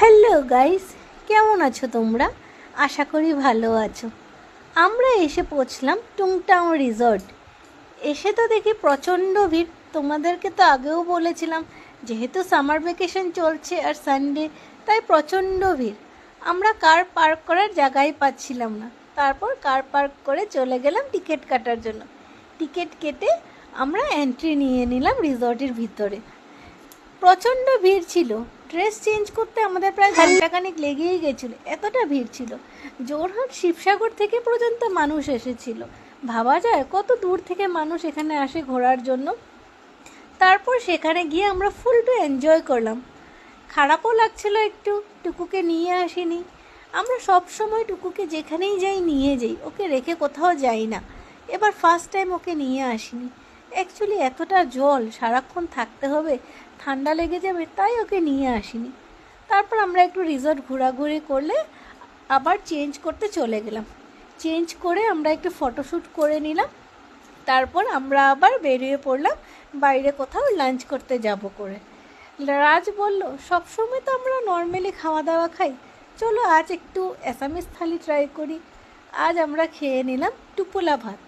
Hello guys, কেমন আছো তোমরা? আশা করি ভালো আছো। আমরা এসে পৌঁছলাম টুংটাং রিসর্ট। এসে তো দেখি প্রচণ্ড ভিড়। তোমাদেরকে তো আগেও বলেছিলাম, যেহেতু সামার ভ্যাকেশন চলছে আর সানডে, তাই প্রচণ্ড ভিড়। আমরা কার পার্ক করার জায়গাই পাচ্ছিলাম না। তারপর কার পার্ক করে চলে গেলাম টিকিট কাটার জন্য। টিকিট কেটে আমরা এন্ট্রি নিয়ে নিলাম রিসর্টের ভিতরে। প্রচণ্ড ভিড় ছিল। ড্রেস চেঞ্জ করতে আমাদের প্রায় ঘন্টাখানিক লেগেই গেছিলো, এতটা ভিড় ছিল। জোরহাট শিবসাগর থেকে পর্যন্ত মানুষ এসেছিল। ভাবা যায় কত দূর থেকে মানুষ এখানে আসে ঘোরার জন্য। তারপর সেখানে গিয়ে আমরা ফুল টু এনজয় করলাম। খারাপও লাগছিল একটু, টুকুকে নিয়ে আসিনি। আমরা সব সময় টুকুকে যেখানেই যাই নিয়ে যাই, ওকে রেখে কোথাও যাই না। এবার ফার্স্ট টাইম ওকে নিয়ে আসিনি। অ্যাকচুয়ালি এতটা জল, সারাক্ষণ থাকতে হবে, ঠান্ডা লেগে যাবে, তাই ওকে নিয়ে আসিনি। তারপর আমরা একটু রিসর্ট ঘোরাঘুরি করলে আবার চেঞ্জ করতে চলে গেলাম। চেঞ্জ করে আমরা একটু ফটোশ্যুট করে নিলাম। তারপর আমরা আবার বেরিয়ে পড়লাম বাইরে কোথাও লাঞ্চ করতে যাব করে। রাজ বলল, সবসময় তো আমরা নর্মালি খাওয়া দাওয়া খাই, চলো আজ একটু অ্যাসামিস থালি ট্রাই করি। আজ আমরা খেয়ে নিলাম টুপোলা ভাত।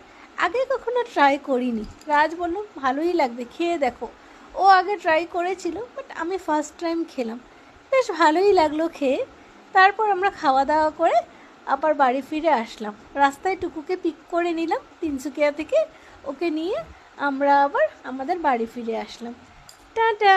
আগে কখনো ট্রাই করিনি। রাজ বলল, ভালোই লাগবে, খেয়ে দেখো। ও আগে ট্রাই করেছিল, বাট আমি ফার্স্ট টাইম খেলাম, বেশ ভালোই লাগলো খেয়ে। তারপর আমরা খাওয়া দাওয়া করে আবার বাড়ি ফিরে আসলাম। রাস্তায় টুকুকে পিক করে নিলাম তিনসুকিয়া থেকে। ওকে নিয়ে আমরা আবার আমাদের বাড়ি ফিরে আসলাম। টাটা।